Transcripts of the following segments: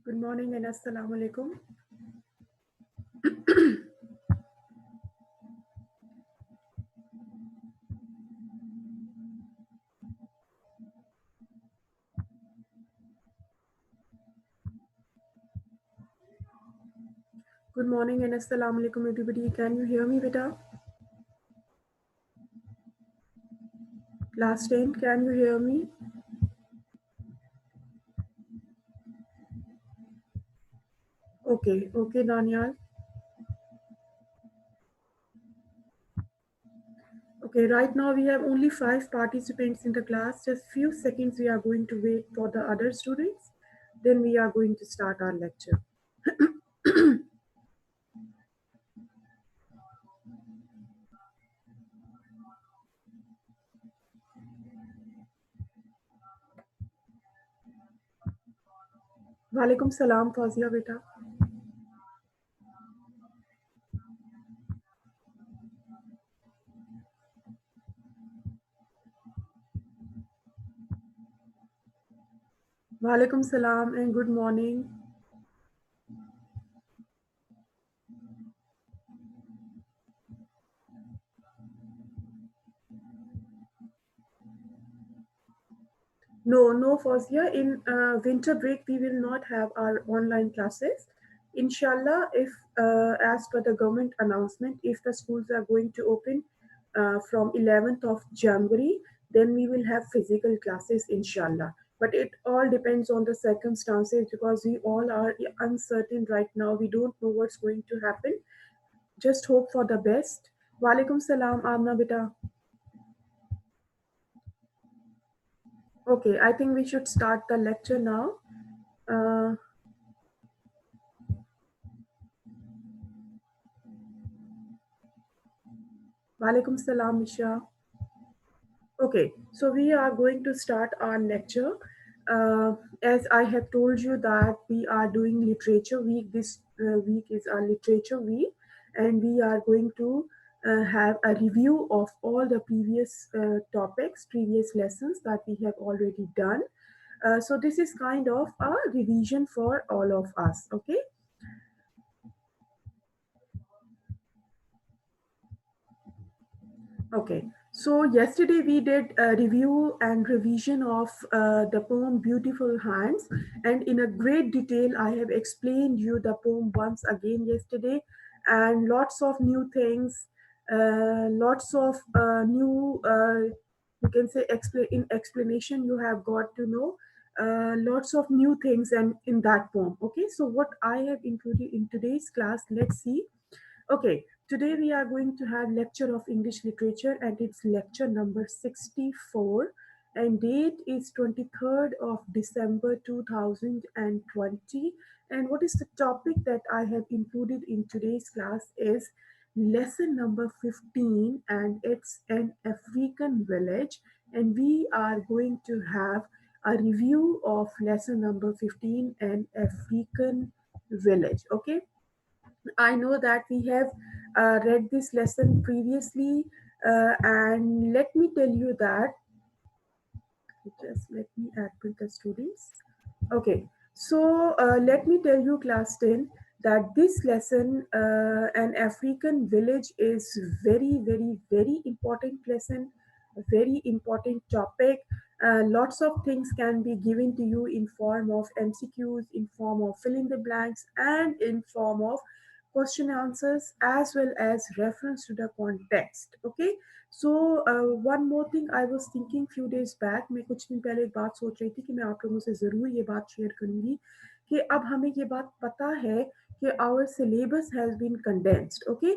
Good morning and assalamu alaikum. Good morning and assalamu alaikum everybody. Can you hear me, beta? Last 10, can you hear me? Okay, Daniel. Okay, right now we have only 5 participants in the class. Just few seconds we are going to wait for the other students. Then we are going to start our lecture. Walaikum salam, Fazia beta. Walaikum salam and good morning. No, Fazia. In winter break, we will not have our online classes. Inshallah, if as per the government announcement, if the schools are going to open from 11th of January, then we will have physical classes, inshallah. But it all depends on the circumstances because we all are uncertain right now. We don't know what's going to happen. Just hope for the best. Walaikum salam, Amna beta. Okay, I think we should start the lecture now. Uh, Walaikum salam, Misha. Okay, so we are going to start our lecture. As I have told you that we are doing literature week. This week is our literature week, and we are going to have a review of all the previous topics, previous lessons that we have already done. So this is kind of a revision for all of us. Okay. Okay, so yesterday we did a review and revision of the poem Beautiful Hands, and in a great detail, I have explained you the poem once again yesterday, and lots of new things, lots of new, you can say, in explanation you have got to know. Lots of new things and in that poem. Okay, so what I have included in today's class, let's see. Okay, today we are going to have lecture of English literature and it's lecture number 64 and date is 23rd of December 2020. And what is the topic that I have included in today's class is lesson number 15 and it's an African village, and we are going to have a review of lesson number 15 and African village. Okay, I know that we have read this lesson previously, and let me tell you that. Just let me add with the students. Okay, so let me tell you, class 10, that this lesson, an African village, is very important lesson, a very important topic. Lots of things can be given to you in form of MCQs, in form of fill in the blanks, and in form of question answers as well as reference to the context. Okay, so one more thing I was thinking few days back, मैं कुछ दिन पहले एक बात सोच रही थी कि मैं आप लोगों से ज़रूर ये बात शेयर करूँगी कि अब हमें ये बात पता है कि our syllabus has been condensed. Okay,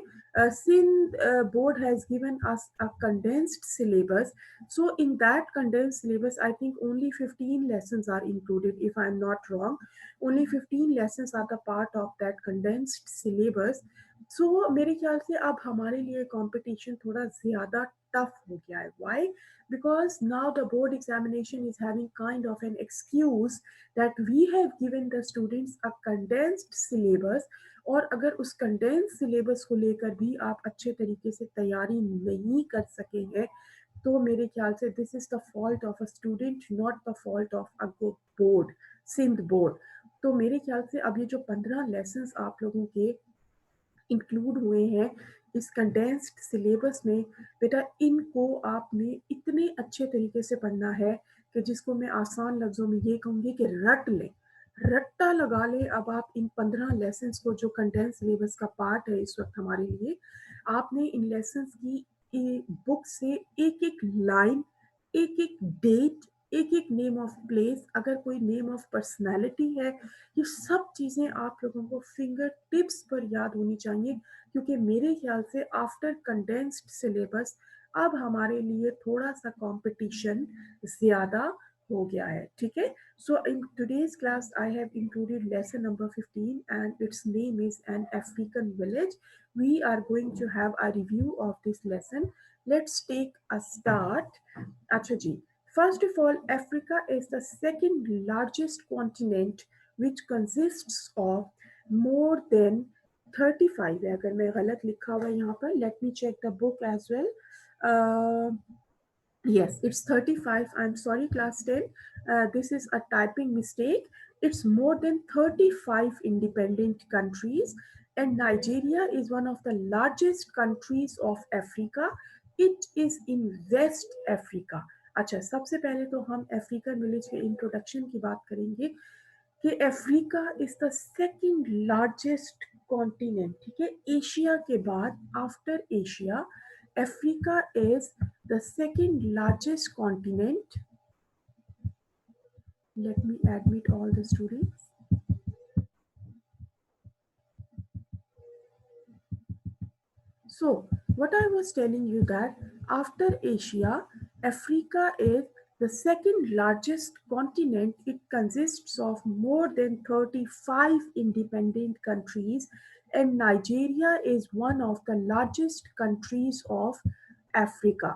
since board has given us a condensed syllabus, so in that condensed syllabus I think only 15 lessons are included, if I'm not wrong. Only 15 lessons are the part of that condensed syllabus. सो मेरे ख्याल से अब हमारे लिए competition थोड़ा ज़्यादा tough हो गया है. Why? Because now the board examination is having kind of an excuse that we have given the students a condensed syllabus, और अगर उस condensed syllabus को लेकर भी आप अच्छे तरीके से तैयारी नहीं कर सके हैं तो मेरे ख्याल से this is the fault of a student, not the fault of a board, Sindh board. तो मेरे ख्याल से अब ये जो 15 लेसन्स आप लोगों के इंक्लूड हुए हैं इस कंडेंस्ड सिलेबस में, बेटा इनको आपने इतने अच्छे तरीके से पढ़ना है कि जिसको मैं आसान लफ्ज़ों में ये कहूँगी कि रट लें, रट्टा लगा लें। अब आप इन 15 लेसन्स को, जो कंडेंस सिलेबस का पार्ट है इस वक्त हमारे लिए, आपने इन लेसन्स की बुक से एक एक लाइन, एक एक डेट, एक एक नेम ऑफ प्लेस, अगर कोई नेम ऑफ पर्सनैलिटी है, ये सब चीज़ें आप लोगों को फिंगर टिप्स पर याद होनी चाहिए, क्योंकि मेरे ख्याल से आफ्टर कंडेंस्ड सिलेबस अब हमारे लिए थोड़ा सा कंपटीशन ज़्यादा हो गया है, ठीक है। So in today's class I have included lesson number 15 and it's name is an African village. We are going to have a review of this lesson. Let's take a start. अच्छा जी, first of all, Africa is the second largest continent which consists of more than 35 है, अगर मैं गलत लिखा हुआ है यहाँ पर, let me check the book as well. uh, Yes, it's 35. I'm sorry, class 10. This is a typing mistake. It's more than 35 independent countries, and Nigeria is one of the largest countries of Africa. It is in West Africa. अच्छा, सबसे पहले तो हम African village के introduction की बात करेंगे कि Africa is the second largest continent, ठीक है, एशिया के बाद, after Asia Africa is the second largest continent. Let me admit all the students. So, what I was telling you that after Asia, Africa is the second largest continent. It consists of more than 35 independent countries, and Nigeria is one of the largest countries of Africa.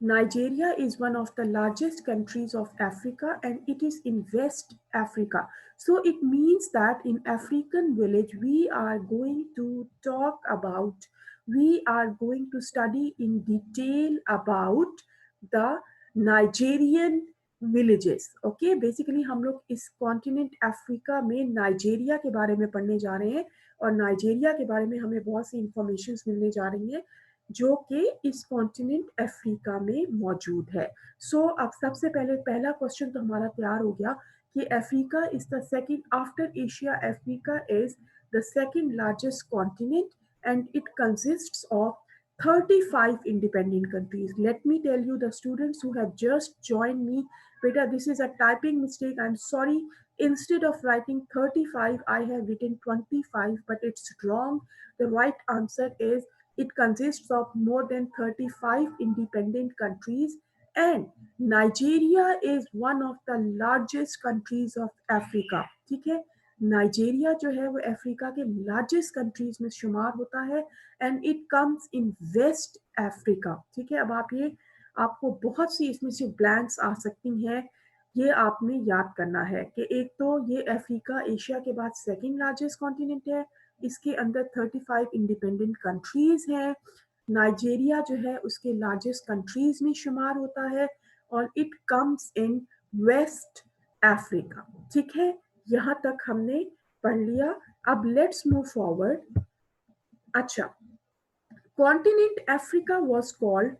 Nigeria is one of the largest countries of Africa and it is in West Africa. So it means that in African village, we are going to talk about, we are going to study in detail about the Nigerian villages. Okay, basically हम लोग इस continent Africa में Nigeria के बारे में पढ़ने जा रहे हैं और नाइजेरिया के बारे में हमें बहुत सी इंफॉर्मेशन मिलने जा रही हैं जो कि इस कॉन्टिनेंट अफ्रीका में मौजूद है। सो अब सबसे पहले पहला क्वेश्चन तो हमारा तैयार हो गया कि Africa is the second after Asia, Africa is the second largest continent and it consists of 35 independent countries. Let me tell you, the students who have just joined me, beta, this is a typing mistake. I'm sorry. Instead of writing 35, I have written 25, but it's wrong. The right answer is it consists of more than 35 independent countries, and Nigeria is one of the largest countries of Africa. ठीक है, Nigeria जो है वो Africa के largest countries में शुमार होता है and it comes in West Africa. ठीक है, अब आप ये, आपको बहुत सी इसमें से ब्लैंक्स आ सकती हैं, ये आपने याद करना है कि एक तो ये अफ्रीका एशिया के बाद सेकंड लार्जेस्ट कॉन्टिनेंट है, इसके अंदर 35 इंडिपेंडेंट कंट्रीज हैं, नाइजीरिया जो है उसके लार्जेस्ट कंट्रीज में शुमार होता है और it comes in West Africa. ठीक है, यहाँ तक हमने पढ़ लिया। अब लेट्स मूव फॉरवर्ड। अच्छा, continent Africa was called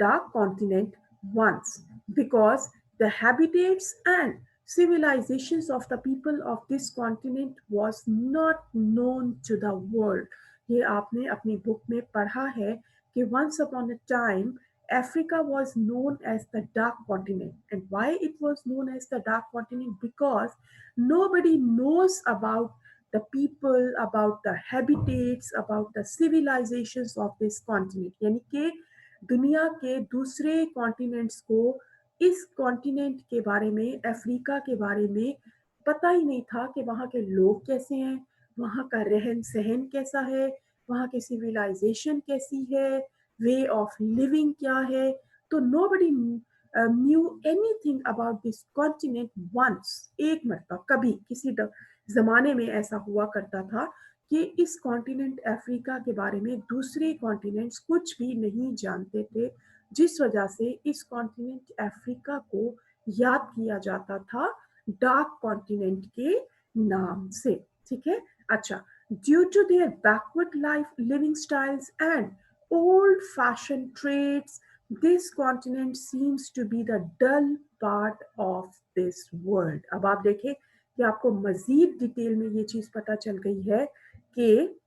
dark continent once because the habitats and civilizations of the people of this continent was not known to the world. ये आपने अपनी बुक में पढ़ा है कि once upon a time Africa was known as the dark continent. And why it was known as the dark continent? Because nobody knows about the people, about the habitats, about the civilizations of this continent. यानी कि दुनिया के दूसरे continents को इस continent के बारे में, अफ्रीका के बारे में पता ही नहीं था कि वहाँ के लोग कैसे हैं, वहाँ का रहन सहन कैसा है, वहाँ की सिविलाइजेशन कैसी है, वे ऑफ लिविंग क्या है। तो nobody knew anything about this continent once, एक मरतबा कभी किसी ज़माने में ऐसा हुआ करता था कि इस कॉन्टिनेंट अफ्रीका के बारे में दूसरे कॉन्टिनेंट्स कुछ भी नहीं जानते थे, जिस वजह से इस कॉन्टिनेंट अफ्रीका को याद किया जाता था डार्क कॉन्टिनेंट के नाम से। ठीक है, अच्छा, due to their backward life living styles and old fashion trades, this continent seems to be the dull part of this world. अब आप देखें कि आपको मजीद डिटेल में ये चीज पता चल गई है कि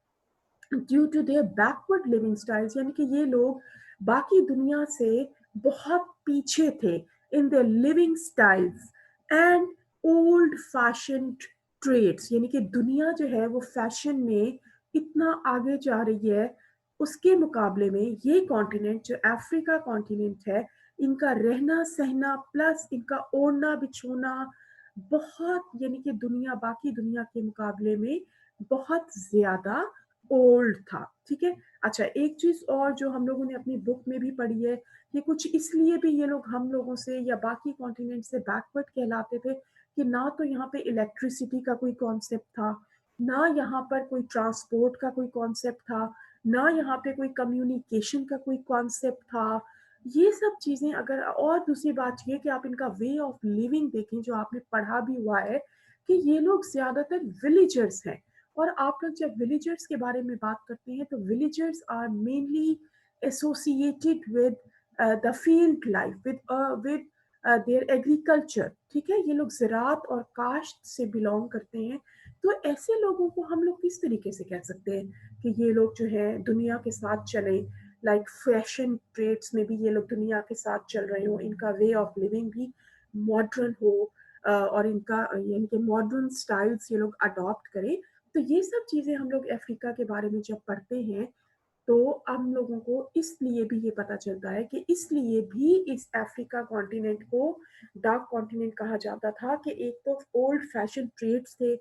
due to their backward living styles, यानी कि ये लोग बाकी दुनिया से बहुत पीछे थे in their living styles and old fashion trades, यानी कि दुनिया जो है वो फैशन में इतना आगे जा रही है, उसके मुकाबले में ये कॉन्टिनेंट जो अफ्रीका कॉन्टिनेंट है, इनका रहना सहना प्लस इनका ओढ़ना बिछोना बहुत, यानी कि दुनिया बाकी दुनिया के मुकाबले में बहुत ज्यादा ओल्ड था। ठीक है, अच्छा, एक चीज और जो हम लोगों ने अपनी बुक में भी पढ़ी है कि कुछ इसलिए भी ये लोग हम लोगों से या बाकी कॉन्टिनेंट से बैकवर्ड कहलाते थे कि ना तो यहाँ पे इलेक्ट्रिसिटी का कोई कॉन्सेप्ट था, ना यहाँ पर कोई ट्रांसपोर्ट का कोई कॉन्सेप्ट था, ना यहाँ पे कोई कम्युनिकेशन का कोई कॉन्सेप्ट था। ये सब चीजें अगर, और दूसरी बात ये कि आप इनका वे ऑफ लिविंग देखें जो आपने पढ़ा भी हुआ है कि ये लोग ज्यादातर विलेजर्स हैं। और आप लोग जब विलेजर्स के बारे में बात करते हैं तो villagers are mainly associated with the field life, with their agriculture. ठीक है, ये लोग ज़राअत और काश्त से बिलोंग करते हैं। तो ऐसे लोगों को हम लोग किस तरीके से कह सकते हैं कि ये लोग जो है दुनिया के साथ चले, लाइक फैशन ट्रेड्स में भी ये लोग दुनिया के साथ चल रहे हो, इनका वे ऑफ लिविंग भी मॉडर्न हो, और इनका यानी कि मॉडर्न स्टाइल्स ये लोग अडॉप्ट करें। तो ये सब चीज़ें हम लोग अफ्रीका के बारे में जब पढ़ते हैं तो हम लोगों को इसलिए भी ये पता चलता है कि इसलिए भी इस अफ्रीका कॉन्टिनेंट को डार्क कॉन्टिनेंट कहा जाता था कि एक तो ओल्ड फैशन ट्रेड्स थे,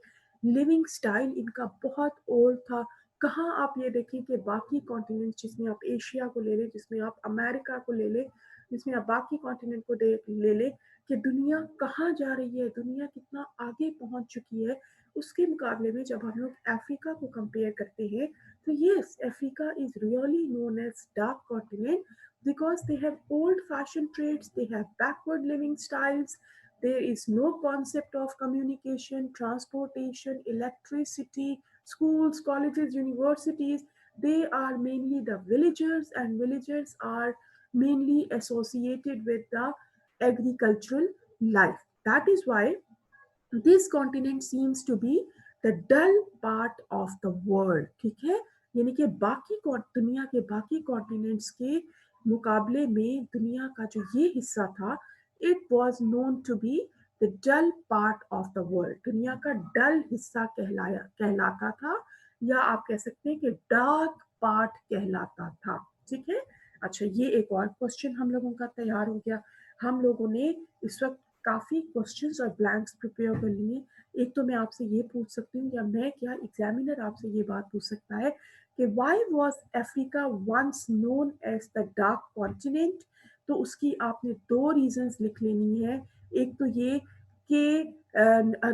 लिविंग स्टाइल इनका बहुत ओल्ड था। कहाँ आप ये देखिए कि बाकी कॉन्टिनेंट, जिसमें आप एशिया को ले लें, जिसमें आप अमेरिका को ले लें, जिसमें आप बाकी कॉन्टिनेंट को ले लें, कि दुनिया कहाँ जा रही है, दुनिया कितना आगे पहुंच चुकी है, उसके मुकाबले में जब हम लोग अफ्रीका को कंपेयर करते हैं, so yes, Africa is really known as dark continent because they have old-fashioned traits, they have backward living styles, there is no concept of communication, transportation, electricity, schools, colleges, universities. They are mainly the villagers, and villagers are mainly associated with the agricultural life. That is why this continent seems to be the dull part of the world। ठीक है, यानी कि बाकी दुनिया के बाकी continents के मुकाबले में दुनिया का जो ये हिस्सा था, it was known to be the dull part of the world, दुनिया का डल हिस्सा कहलाता था, या आप कह सकते हैं कि डार्क पार्ट कहलाता था। ठीक है, अच्छा, ये एक और क्वेश्चन हम लोगों का तैयार हो गया। हम लोगों ने इस वक्त काफ़ी क्वेश्चंस और ब्लैंक्स प्रिपेयर कर लिए। एक तो मैं आपसे ये पूछ सकती हूँ, या मैं क्या, एग्जामिनर आपसे ये बात पूछ सकता है कि why was Africa once known as the dark continent. तो उसकी आपने दो रीजंस लिख लेनी है। एक तो ये कि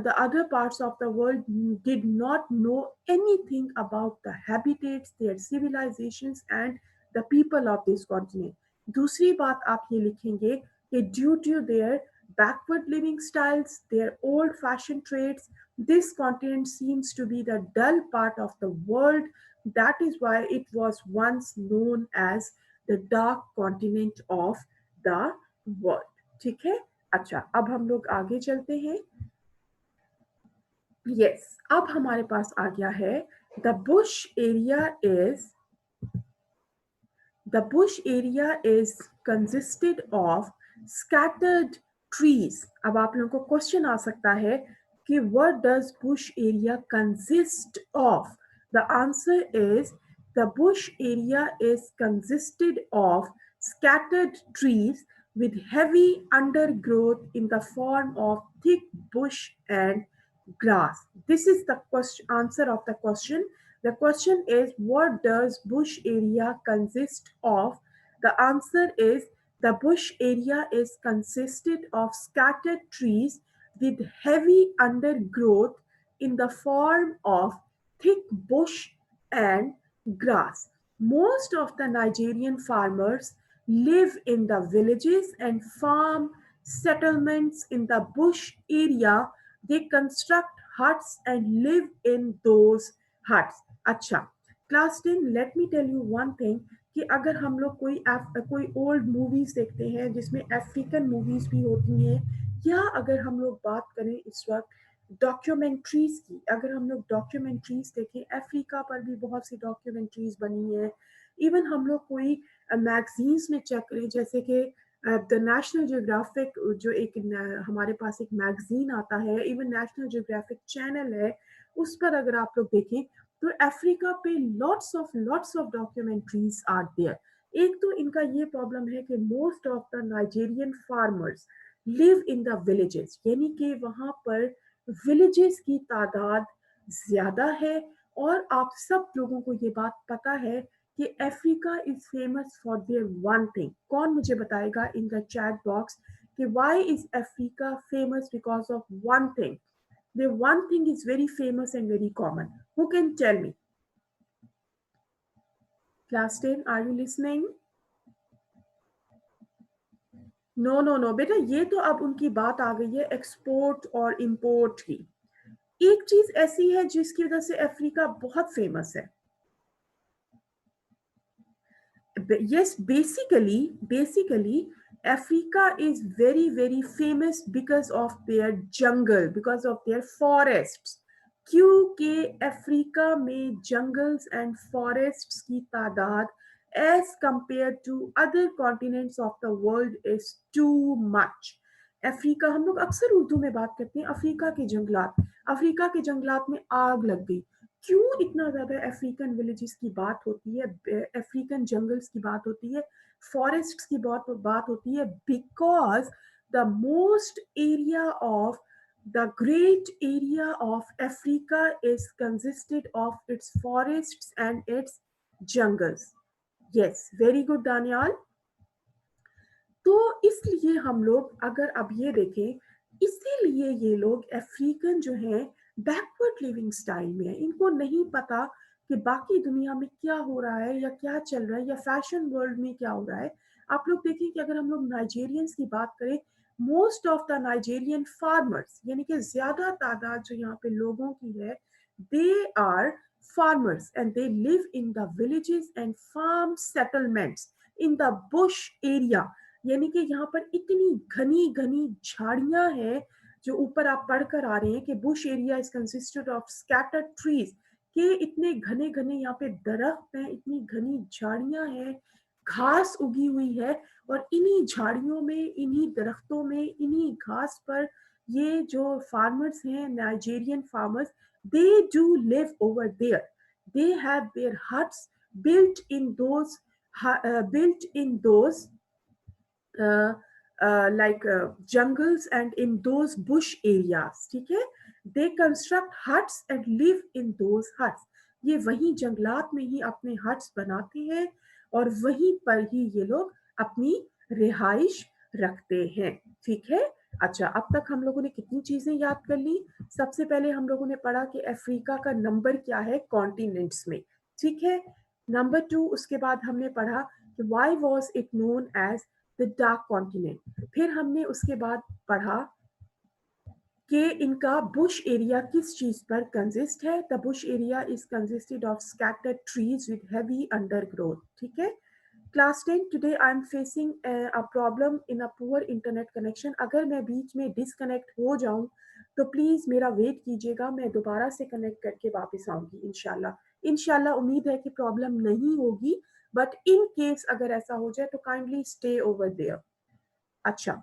the other parts of the world did not know anything about the habitats, their civilizations and the people of this continent। दूसरी बात आप ये लिखेंगे कि due to their backward living styles, their old fashioned traits, this continent seems to be the dull part of the world. That is why it was once known as the dark continent of the world। ठीक है, अच्छा, अब हम लोग आगे चलते हैं। Yes, अब हमारे पास आ गया है the Bush area is, the bush area is consisted of scattered trees। अब आप लोगों को क्वेश्चन आ सकता है कि what does bush area consist of? The answer is the bush area is consisted of scattered trees with heavy undergrowth in the form of thick bush and grass। This is the answer of the question. The question is, what does bush area consist of? The answer is, the bush area is consisted of scattered trees with heavy undergrowth in the form of thick bush and grass। Most of the Nigerian farmers live in the villages and farm settlements in the bush area. They construct huts and live in those huts. अच्छा, class 10, let me tell you one thing कि अगर हम लोग कोई old movies देखते हैं जिसमें African movies भी होती हैं, या अगर हम लोग बात करें इस वक्त डॉक्यूमेंट्रीज की, अगर हम लोग डॉक्यूमेंट्रीज देखें, अफ्रीका पर भी बहुत सी डॉक्यूमेंट्रीज बनी है। इवन हम लोग कोई मैगजीन्स में चेक करें, जैसे कि द नेशनल जियोग्राफिक, जो एक हमारे पास एक मैगजीन आता है, इवन नेशनल जियोग्राफिक चैनल है, उस पर अगर आप लोग देखें तो अफ्रीका पे lots of documentaries are there. एक तो इनका ये प्रॉब्लम है कि most of the Nigerian farmers live in the villages, यानी कि वहां पर विलेजेस की तादाद ज्यादा है। और आप सब लोगों को ये बात पता है कि Africa is famous for their one thing. कौन मुझे बताएगा इन द चैट बॉक्स कि why is Africa famous because of one thing? The one thing is very famous and very common. Who can tell me? Class 10, are you listening? No no no बेटा, ये तो अब उनकी बात आ गई है export और इंपोर्ट की। एक चीज ऐसी है जिसकी वजह से अफ्रीका बहुत फेमस है। Yes, basically Africa is very famous because of their jungle, because of their forests. क्योंकि अफ्रीका में जंगल्स एंड फॉरेस्ट्स की तादाद as compared to other continents of the world is too much. Africa, हम लोग अक्सर उर्दू में बात करते हैं अफ्रीका के जंगलात, अफ्रीका के जंगलात में आग लग गई। क्यों इतना ज्यादा अफ्रीकन विलेजेस की बात होती है, अफ्रीकन जंगल्स की बात होती है, फॉरेस्ट की बहुत बात होती है? Because the most area of the great area of Africa is consisted of its forests and its jungles. Yes, very good, Daniel. तो इसलिए हम लोग अगर अब ये देखें, इसीलिए ये लोग अफ्रीकन जो हैं बैकवर्ड लिविंग स्टाइल में है। इनको नहीं पता कि बाकी दुनिया में क्या हो रहा है या क्या चल रहा है या फैशन वर्ल्ड में क्या हो रहा है। आप लोग देखें कि अगर हम लोग नाइजेरियंस की बात करें, most of the Nigerian farmers, यानी कि ज्यादा तादाद जो यहाँ पे लोगों की है, they are farmers and they live in the villages and farm settlements in the bush area। यानी कि यहाँ पर इतनी घनी घनी झाड़ियां हैं, जो ऊपर आप पढ़कर आ रहे हैं कि Bush area is consisted of scattered trees, के इतने घने घने यहाँ पे दरख्त हैं, इतनी घनी झाड़ियां हैं, घास उगी हुई है। और इन्हीं झाड़ियों में, इन्हीं दरख्तों में, इन्हीं घास पर ये जो फार्मर्स हैं, Nigerian farmers, they do live over there. They have their huts built in those built in those uh, jungles and in those bush areas, ठीक है? They construct huts and live in those huts। ये वही जंगलात में ही अपने huts बनाते हैं और वहीं पर ही ये लोग अपनी रिहाइश रखते हैं, ठीक है? अच्छा, अब तक हम लोगों ने कितनी चीजें याद कर ली? सबसे पहले हम लोगों ने पढ़ा कि अफ्रीका का नंबर क्या है कॉन्टिनेंट्स में, ठीक है? नंबर 2, उसके बाद हमने पढ़ा कि why was it known as the dark continent. फिर हमने उसके बाद पढ़ा कि इनका बुश एरिया किस चीज पर कंसिस्ट है। The Bush area is consisted of scattered trees with heavy undergrowth, ठीक है? Class 10, today I am facing a problem in a poor internet connection. अगर मैं बीच में डिसकनेक्ट हो जाऊं तो प्लीज मेरा वेट कीजिएगा, मैं दोबारा से कनेक्ट करके वापस आऊंगी इंशाल्लाह। इंशाल्लाह उम्मीद है कि प्रॉब्लम नहीं होगी, बट इन केस अगर ऐसा हो जाए तो काइंडली स्टे ओवर देयर। अच्छा,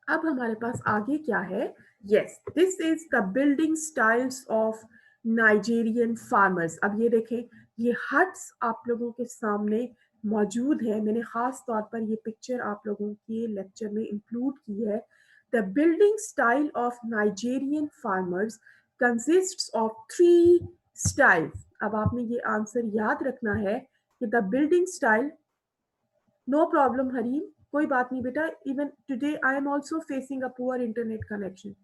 अब हमारे पास आगे क्या है? Yes, this is the building styles of Nigerian farmers. अब ये देखें, ये हट्स आप लोगों के सामने मौजूद है। मैंने खास तौर पर ये पिक्चर आप लोगों के लेक्चर में इंक्लूड की है। The building style of Nigerian farmers consists of 3 styles. अब आपने ये आंसर याद रखना है कि the building style, no problem Hareem, कोई बात नहीं बेटा। Even today I am also facing a poor internet connection,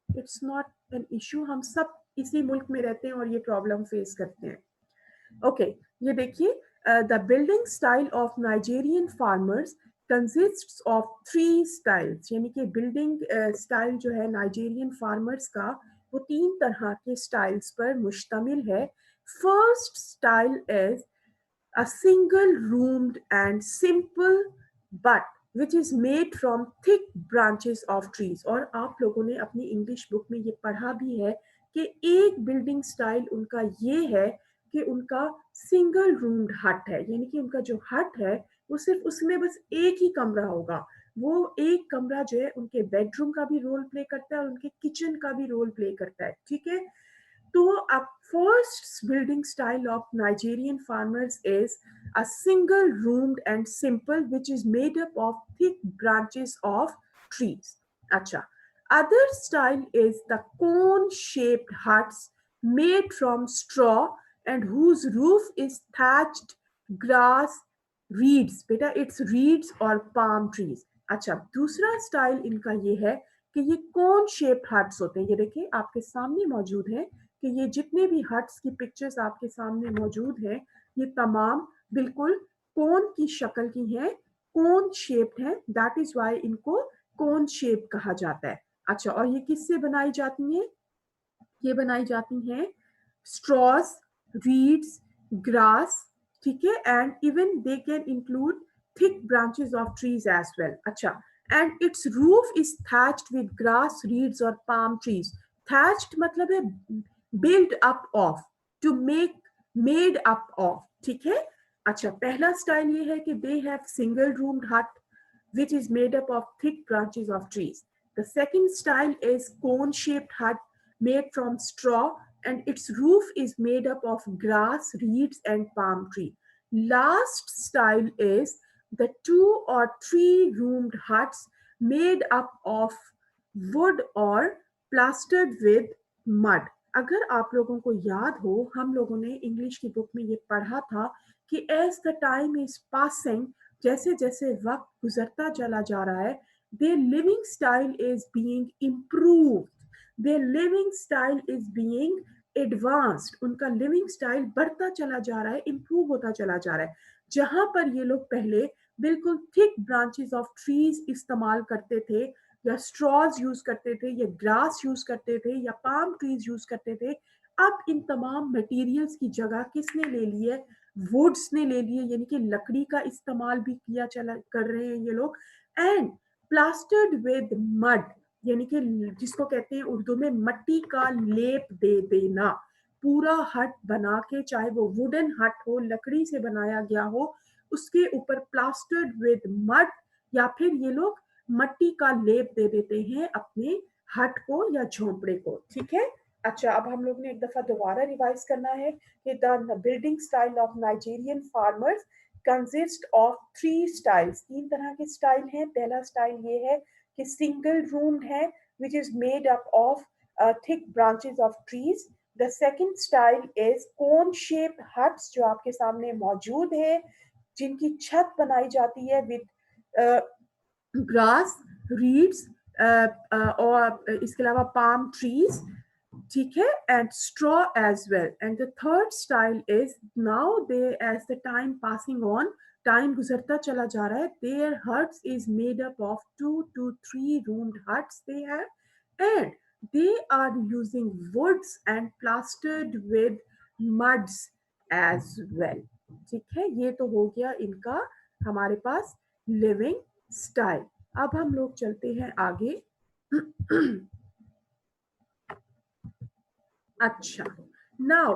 it's not an issue. हम सब इसी मुल्क में रहते हैं और ये प्रॉब्लम फेस करते हैं। ओके, ये देखिए, The building style of Nigerian farmers consists of three styles. यानी कि बिल्डिंग स्टाइल जो है नाइजेरियन फार्मर्स का वो तीन तरह के स्टाइल्स पर मुश्तमिल है. First style is a single roomed and simple but which is made from thick branches of trees. और आप लोगों ने अपनी इंग्लिश बुक में ये पढ़ा भी है कि एक बिल्डिंग स्टाइल उनका ये है कि उनका सिंगल रूम्ड हट है, यानी कि उनका जो हट है वो सिर्फ उसमें बस एक ही कमरा होगा. वो एक कमरा जो है उनके बेडरूम का भी रोल प्ले करता है और उनके किचन का भी रोल प्ले करता है. ठीक है. So, a first building style of Nigerian farmers is a single roomed and simple, which is made up of thick branches of trees. Acha. Other style is the cone-shaped huts made from straw and whose roof is thatched grass, reeds. बेटा it's reeds और palm trees. अच्छा, दूसरा style इनका ये है कि ये कोन shaped huts होते हैं. ये देखिए आपके सामने मौजूद है कि ये जितने भी हट्स की पिक्चर्स आपके सामने मौजूद हैं ये तमाम बिल्कुल कोन की शक्ल की हैं, कोन शेप्ड हैं. दैट इज वाई इनको कोन शेप कहा जाता है. अच्छा, और ये किससे बनाई जाती हैं? ये बनाई जाती हैं straws, reeds, grass, ठीक है, and even they can include thick branches of trees as well. अच्छा, and its roof is thatched with grass, reeds or palm trees. Thatched मतलब है built up of, to make, made up of. ठीक है. अच्छा, पहला style ये है कि they have single roomed hut which is made up of thick branches of trees. The second style is cone shaped hut made from straw and its roof is made up of grass, reeds, and palm tree. Last style is the two or three roomed huts made up of wood or plastered with mud. अगर आप लोगों को याद हो, हम लोगों ने English की बुक में ये पढ़ा था कि as the time is passing, जैसे जैसे वक्त गुजरता चला जा रहा है, their living style is being improved, their living style is being advanced. उनका लिविंग स्टाइल बढ़ता चला जा रहा है, इम्प्रूव होता चला जा रहा है. जहां पर ये लोग पहले बिल्कुल थिक ब्रांचेस ऑफ ट्रीज इस्तेमाल करते थे या स्ट्रॉज यूज करते थे या ग्रास यूज करते थे या पाम ट्रीज यूज करते थे, अब इन तमाम मटेरियल्स की जगह किसने ले ली है? वुड्स ने ले लिए, यानी कि लकड़ी का इस्तेमाल भी किया चला कर रहे हैं ये लोग. एंड प्लास्टर्ड विद मड, यानी कि जिसको कहते हैं उर्दू में मट्टी का लेप दे देना. पूरा हट बना के, चाहे वो वुडन हट हो, लकड़ी से बनाया गया हो, उसके ऊपर प्लास्टर्ड विद मड या फिर ये लोग मट्टी का लेप दे देते हैं अपने हट को या झोंपड़े को. ठीक है. अच्छा, अब हम लोग ने एक दफा दोबारा रिवाइज करना है कि the building style of Nigerian farmers consist of three styles. तीन तरह के स्टाइल हैं. पहला स्टाइल ये है कि सिंगल रूम्ड है which is made up of thick branches of trees. The second style is cone shaped huts जो आपके सामने मौजूद है, जिनकी छत बनाई जाती है with ग्रास, रीड्स और इसके अलावा पाम ट्रीज. ठीक है, and straw as well. And the third style is now they as the time passing on, time गुजरता चला जा रहा है, their huts is made up of 2 to 3 roomed huts they have and they are using woods and plastered with muds as well. ठीक है, ये तो हो गया इनका हमारे पास लिविंग स्टाइल. अब हम लोग चलते हैं आगे. अच्छा, now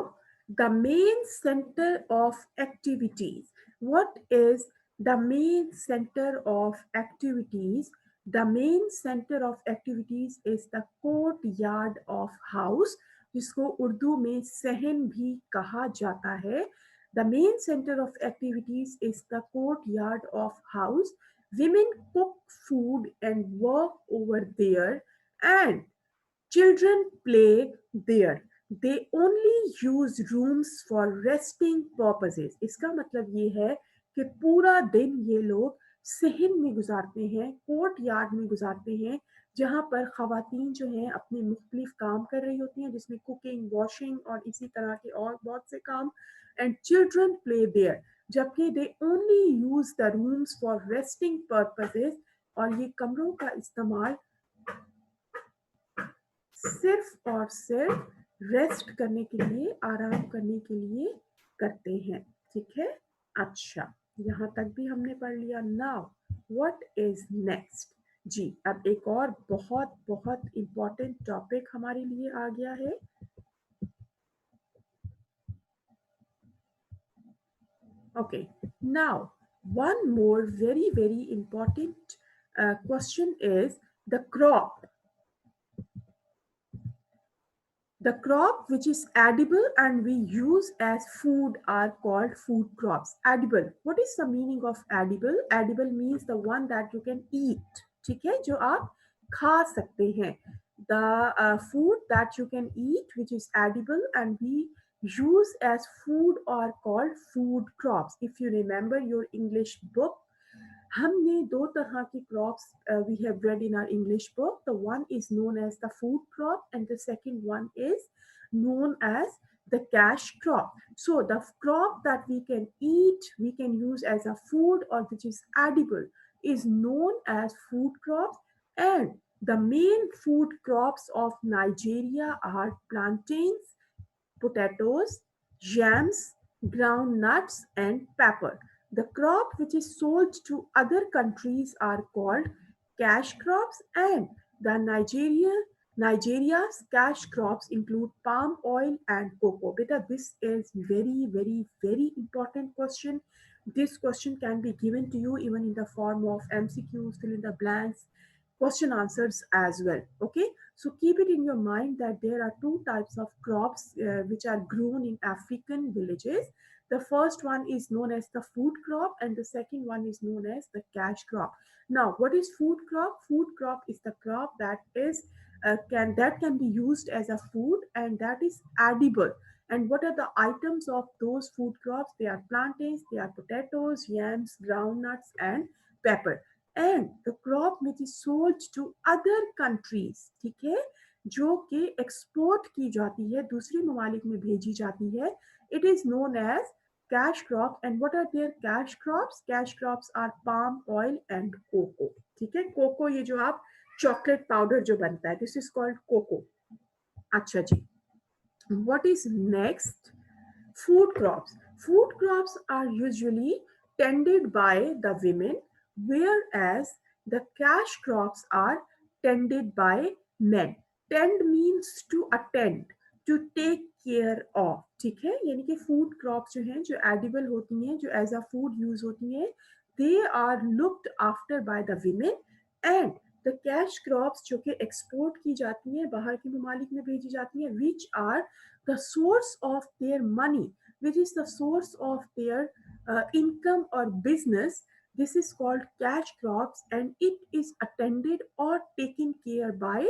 the main centre of activities. What is the main centre of activities? The main centre of activities is the court yard of house, जिसको उर्दू में सहन भी कहा जाता है. The main centre of activities is the court yard of house. Women cook food and work over there, and children play there. They only use rooms for resting purposes. इसका मतलब ये है कि पूरा दिन ये लोग सहन में गुजारते हैं, कोर्ट यार्ड में गुजारते हैं, जहाँ पर खवातीन जो हैं अपने मुख्तलिफ काम कर रही होती हैं, जिसमें कुकिंग, वॉशिंग और इसी तरह के और बहुत से काम. And children play there. जबकि they only use the rooms for resting purposes, और ये कमरों का इस्तेमाल सिर्फ और सिर्फ रेस्ट करने के लिए, आराम करने के लिए करते हैं। ठीक है, अच्छा, यहाँ तक भी हमने पढ़ लिया। Now what is next? जी, अब एक और बहुत बहुत इम्पोर्टेंट टॉपिक हमारे लिए आ गया है। Okay, now one more very important question is the crop. The crop which is edible and we use as food are called food crops. Edible. What is the meaning of edible? Edible means the one that you can eat. ठीक है, जो आप खा सकते हैं. The food that you can eat which is edible and we use as food are called food crops. If you remember your English book, हमने दो तरह की crops we have read in our English book. The one is known as the food crop and the second one is known as the cash crop. So the crop that we can eat, we can use as a food or which is edible is known as food crops, and the main food crops of Nigeria are plantains, potatoes, yams, ground nuts, and pepper. The crop which is sold to other countries are called cash crops, and the Nigeria's cash crops include palm oil and cocoa. Beta, this is very important question. This question can be given to you even in the form of MCQs, fill in the blanks, question answers as well. Okay, so keep it in your mind that there are two types of crops which are grown in African villages. The first one is known as the food crop and the second one is known as the cash crop. Now, what is food crop? Food crop is the crop that is can be used as a food and that is edible. And what are the items of those food crops? They are plantains, they are potatoes, yams, groundnuts, and pepper. And the crop which is sold to other countries, ठीक है, जो कि export की जाती है, दूसरे ममालिक में भेजी जाती है, it is known as cash crop. And what are their cash crops? Cash crops are palm oil and cocoa. ठीक है, कोको ये जो आप चॉकलेट पाउडर जो बनता है, दिस इज कॉल्ड कोको. अच्छा जी, what is next? Food crops. Food crops are usually tended by the women, whereas the cash crops are tended by men. Tend means to attend, to take care of. ठीक है, यानी कि food crops जो हैं, जो edible होती हैं, जो एज अ फूड यूज होती हैं, they are looked after by the women. And the cash crops जो कि एक्सपोर्ट की जाती हैं, बाहर के ममालिक में भेजी जाती हैं, which are the source of their money, which is the source of their income or business. This is called cash crops and it is attended or taken care by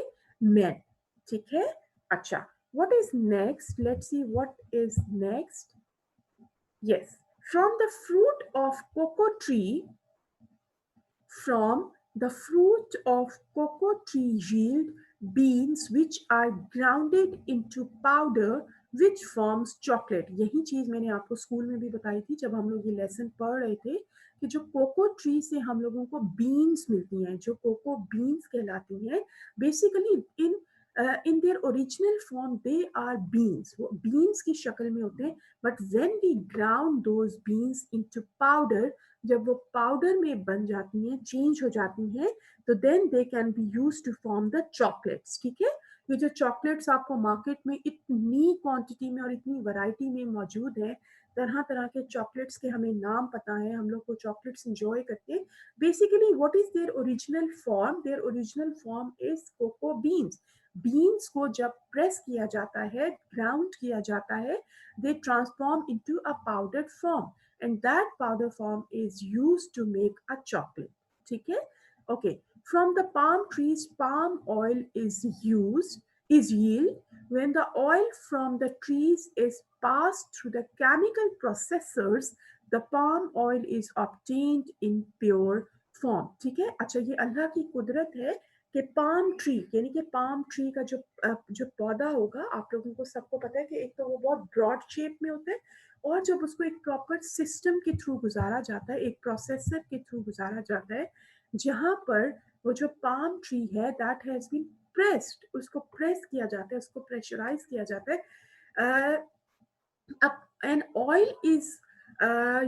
men. ठीक है, अच्छा, what is next? Let's see what is next. Yes, from the fruit of cocoa tree, from the fruit of cocoa tree yield beans which are grounded into powder which forms chocolate. यही चीज मैंने आपको school में भी बताई थी जब हम लोग ये लेसन पढ़ रहे थे कि जो कोको ट्री से हम लोगों को बीन्स मिलती हैं, जो कोको बीन्स कहलाती हैं, basically in their original form they are beans. वो beans की शक्ल में होते हैं, but when we ground those beans into powder, जब वो पाउडर में बन जाती हैं, चेंज हो जाती हैं, तो then they can be use to form the chocolates. ठीक है, ये जो चॉकलेट्स आपको मार्केट में इतनी क्वांटिटी में और इतनी वैरायटी में मौजूद है, तरह तरह के चॉकलेट्स के हमें नाम पता है, हम लोग को चॉकलेट्स इंजॉय करते हैं. Basically what is their original form? Their original form is cocoa beans. Beans को जब प्रेस किया जाता है, ग्राउंड किया जाता है, they transform into a powder form and that powder form is used to make a chocolate. ठीक है, okay. From the palm trees, palm oil is yield when the oil from the trees is passed through the chemical processors. The palm oil is obtained in pure form. ठीक है, अच्छा, ये अल्लाह की कुदरत है कि पाम ट्री, यानी कि पाम ट्री का जो पौधा होगा, आप लोगों को सबको पता है कि एक तो वो बहुत ब्रॉड शेप में होता है और जब उसको एक प्रॉपर सिस्टम के थ्रू गुजारा जाता है, एक प्रोसेसर के थ्रू गुजारा जाता है, जहाँ पर वो जो पाम ट्री है दैट हैज बीन प्रेस्ड, उसको प्रेस किया जाता है, उसको प्रेशराइज किया जाता है, an oil is,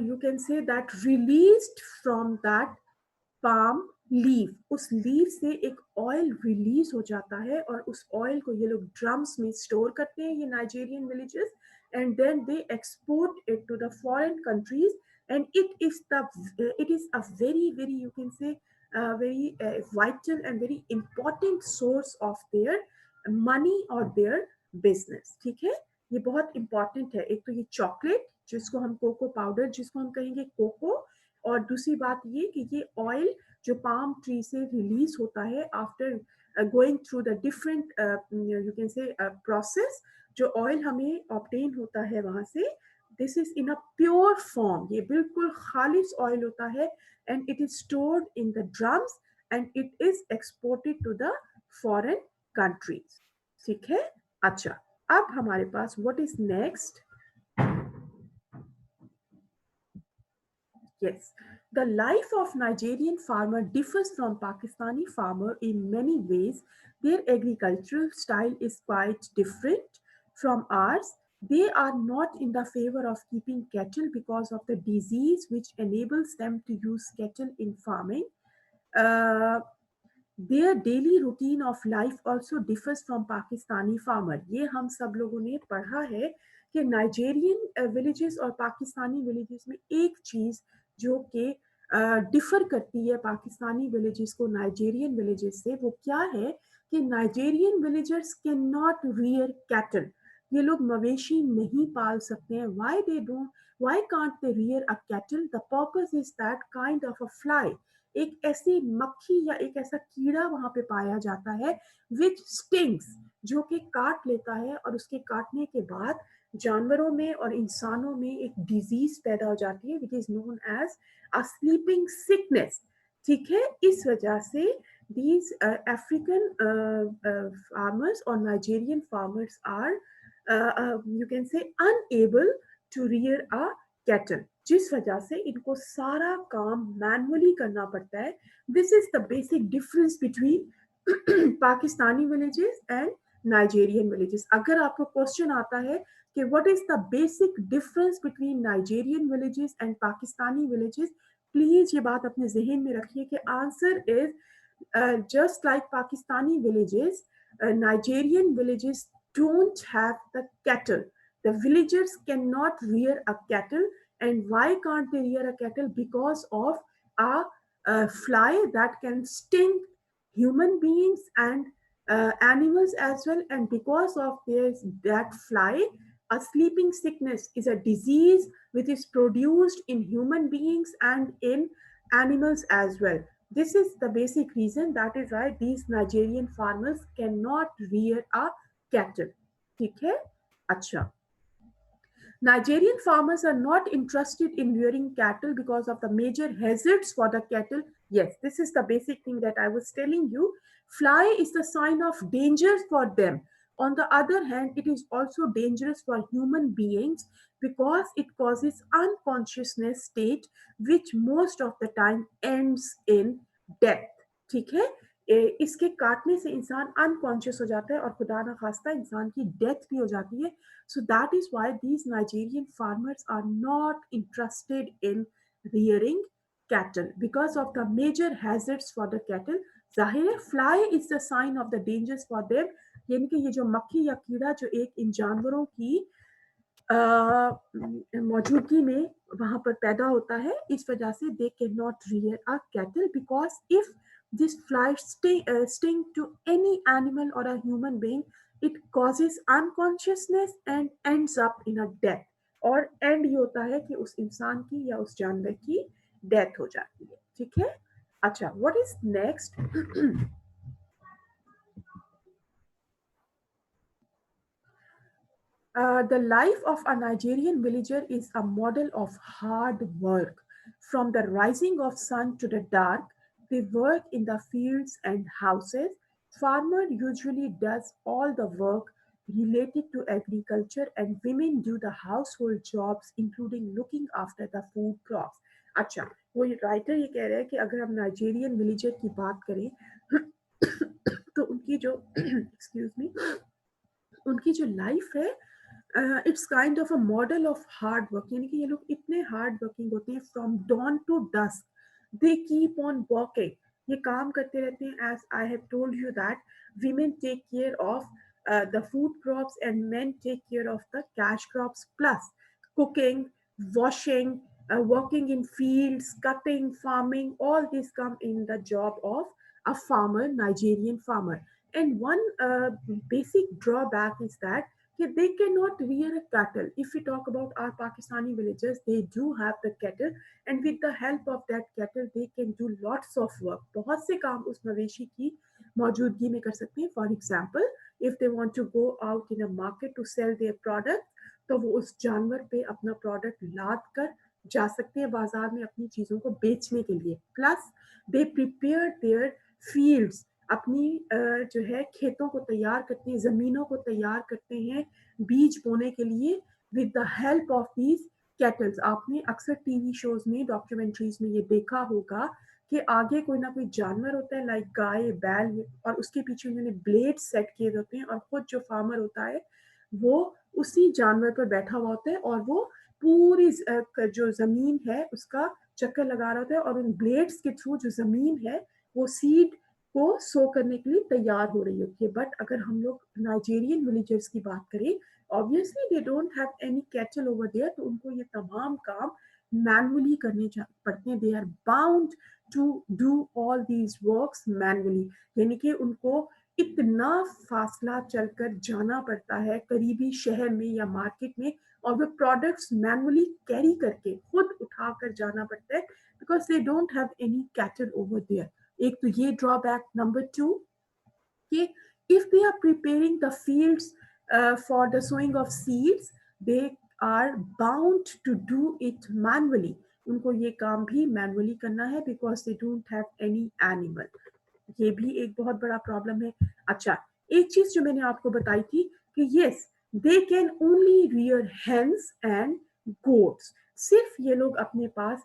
you can say that, released from that palm leaf, उस लीफ से एक ऑयल रिलीज हो जाता है और उस ऑयल को ये लोग ड्रम्स में स्टोर करते हैं, ये Nigerian villages, and then they export it to the foreign countries, and it is a very you can say very vital and very important source of their money or their business. ठीक है, ये बहुत important है। एक तो ये chocolate जिसको हम कोको पाउडर जिसको हम कहेंगे कोको, और दूसरी बात ये कि ये ऑयल जो पाम ट्री से रिलीज होता है after going through the different you can say process, जो ऑयल हमें ऑब्टेन होता है वहां से, this is in a pure form, ये बिल्कुल खालिश ऑयल होता है, and it is stored in the drums and it is exported to the foreign countries. ठीक है, अच्छा, अब हमारे पास what is next. Yes, the life of Nigerian farmer differs from Pakistani farmer in many ways. Their agricultural style is quite different from ours. They are not in the favor of keeping cattle because of the disease which enables them to use cattle in farming. Uh, their daily routine of life also differs from Pakistani farmer. ये हम सब लोगों ने पढ़ा है कि Nigerian villages और Pakistani villages में एक चीज जो कि डिफर करती है पाकिस्तानी विलेजेस को नाइजेरियन विलेजेस से, वो क्या है कि Nigerian villagers can not rear cattle, ये लोग मवेशी नहीं पाल सकते हैं। Why can't they rear a cattle? The purpose is that kind of a fly, एक ऐसी मक्खी या एक ऐसा कीड़ा वहां पे पाया जाता है विच स्टिंग्स, जो कि काट लेता है, और उसके काटने के बाद जानवरों में और इंसानों में एक डिजीज पैदा हो जाती है which is known as a sleeping sickness. ठीक है, इस वजह से these African farmers or Nigerian farmers are you can say unable to rear a cattle, जिस वजह से इनको सारा काम मैनुअली करना पड़ता है। This is the basic difference between Pakistani villages and Nigerian villages. अगर आपको क्वेश्चन आता है कि what is the basic difference between Nigerian villages and Pakistani villages, please ये बात अपने जहन में रखिए कि answer is just like Pakistani villages, Nigerian villages don't have the cattle. The villagers cannot rear a cattle. And why can't they rear a cattle? Because of a fly that can sting human beings and animals as well. And because of that fly, a sleeping sickness is a disease which is produced in human beings and in animals as well. This is the basic reason. That is why these Nigerian farmers cannot rear a cattle. ठीक है, अच्छा, Nigerian farmers are not interested in rearing cattle because of the major hazards for the cattle. Yes, this is the basic thing that I was telling you. Fly is the sign of danger for them. On the other hand, it is also dangerous for human beings because it causes unconsciousness state, which most of the time ends in death. ठीक है, इसके काटने से इंसान unconscious हो जाता है और खुदा ना खास्ता इंसान की डेथ भी हो जाती है। So that is why these Nigerian farmers are not interested in rearing cattle because of the major hazards for the cattle. जाहिर है fly is the sign of the dangers for them, यानी कि ये जो मक्खी या कीड़ा जो एक इन जानवरों की मौजूदगी में वहां पर पैदा होता है, इस वजह से दे can not rear a cattle because if this fly sting to any animal or a human being, it causes unconsciousness and ends up in a death, और एंड ये होता है कि उस इंसान की या उस जानवर की डेथ हो जाती है। ठीक है, अच्छा, what is next. The life of a Nigerian villager is a model of hard work. From the rising of sun to the dark, they work in the fields and houses. Farmer usually does all the work related to agriculture, and women do the household jobs including looking after the food crops. अच्छा, वो writer ये कह रहे हैं कि अगर हम Nigerian villager की बात करें तो उनकी जो एक्सक्यूज मी उनकी जो लाइफ है it's kind of a model of hard work, यानी कि ये लोग इतने हार्ड वर्किंग होते हैं from dawn to dusk, they keep on working, ये काम करते रहते हैं. As I have told you that women take care of the food crops and men take care of the cash crops, plus cooking, washing, working in fields, cutting, farming, all these come in the job of a farmer, Nigerian farmer. And one basic drawback is that they cannot rear a cattle. If we talk about our Pakistani villagers, they do have the cattle, and with the help of that cattle, they can do lots of work. बहुत से काम उस मवेशी की मौजूदगी में कर सकते हैं. For example, if they want to go out in a market to sell their product, तो वो उस जानवर पे अपना प्रोडक्ट लाद कर जा सकते हैं बाजार में अपनी चीजों को बेचने के लिए. Plus they prepare their fields, अपनी जो है खेतों को तैयार करते हैं, जमीनों को तैयार करते हैं बीज बोने के लिए with the help of these kettles. आपने अक्सर टीवी शोज में, डॉक्यूमेंट्रीज में ये देखा होगा कि आगे कोई ना कोई जानवर होता है लाइक गाय, बैल, और उसके पीछे उन्होंने ब्लेड सेट किए होते हैं, और खुद जो फार्मर होता है वो उसी जानवर पर बैठा हुआ होता है और वो पूरी जो जमीन है उसका चक्कर लगा रहा होता है, और उन ब्लेड्स के थ्रू जो जमीन है वो सीड को सो करने के लिए तैयार हो रही होती है. बट अगर हम लोग नाइजीरियन विलेजर्स की बात करें, obviously they don't have any cattle over there, तो उनको ये तमाम काम मैनुअली करने पड़ते हैं. They are bound to do all these works manually, यानी कि उनको इतना फासला चलकर जाना पड़ता है करीबी शहर में या मार्केट में, और वो प्रोडक्ट्स मैनुअली कैरी करके खुद उठाकर जाना पड़ता है, because they don't have any cattle over there. एक तो ये ड्रॉबैक. नंबर टू कि if they are preparing the fields for the sowing of seeds, they are bound to do it manually. उनको ये काम भी मैनुअली करना है because they don't have any animal. ये भी एक बहुत बड़ा प्रॉब्लम है. अच्छा, एक चीज जो मैंने आपको बताई थी कि yes, they can only rear hens and goats. सिर्फ ये लोग अपने पास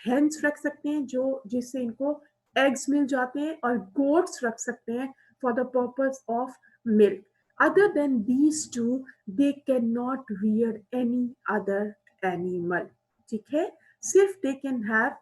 हेन्स रख सकते हैं जो जिससे इनको एग्स मिल जाते हैं, और गोट्स रख सकते हैं for the purpose of milk. other than these two, they cannot rear any other animal. ठीक है, सिर्फ they can have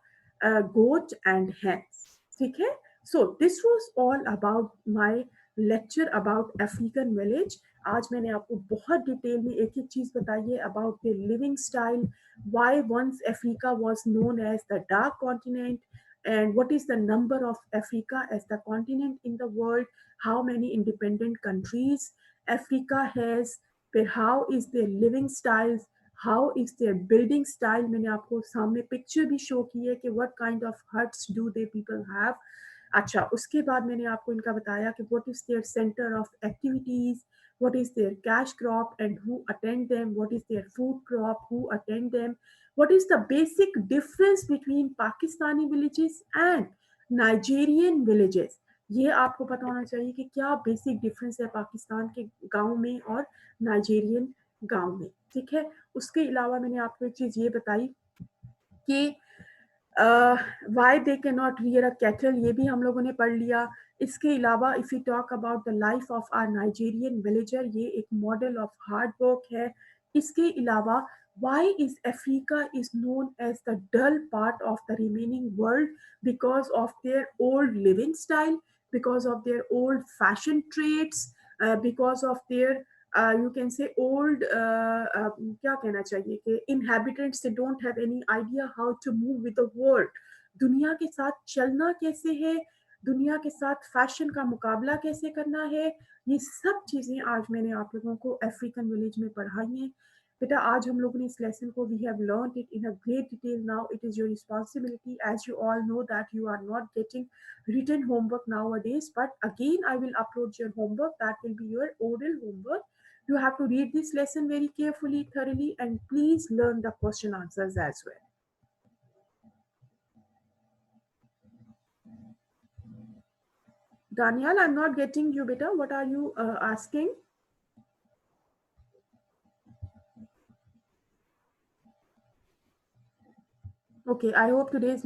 goat and hens. ठीक है. So this was all about my lecture about African village. आज मैंने आपको बहुत detail में एक एक चीज बताई है about their living style, why once Africa was known as the dark continent, and what is the number of Africa as the continent in the world, how many independent countries Africa has, फिर how is their living styles, how is their building style. मैंने आपको सामने picture भी show की है कि what kind of huts do they people have. अच्छा, उसके बाद मैंने आपको इनका बताया कि what is their center of activities, what is their cash crop and who attend them, what is their food crop, who attend them, what is the basic difference between Pakistani villages and Nigerian villages. ये आपको पता होना चाहिए कि क्या basic difference है पाकिस्तान के गांव में और नाइजीरियन गांव में. ठीक है. उसके अलावा मैंने आपको एक चीज ये बताई कि why they can not rear a cattle, ये भी हम लोगों ने पढ़ लिया. इसके अलावा if you talk about the life of our Nigerian villager, ये एक मॉडल ऑफ हार्ड वर्क है. इसके अलावा why is Africa is known as the dull part of the remaining world, because of their old living style, because of their old fashion traits, because of their you can say old क्या कहना चाहिए कि inhabitants, they don't have any idea how to move with the world. दुनिया के साथ चलना कैसे है, दुनिया के साथ फैशन का मुकाबला कैसे करना है, ये सब चीजें आज मैंने आप लोगों को अफ्रीकन विलेज में पढ़ाई हैं. बेटा, आज हम लोगों ने इस लेसन को we have learned it in a great detail. Now it is your responsibility, as you all know that you are not getting written homework nowadays, but again I will upload your homework, that will be your oral homework. You have to read this lesson very carefully, thoroughly, and please learn the question answers as well. Daniel, I'm not getting you, beta. What are you asking? Okay, I hope today's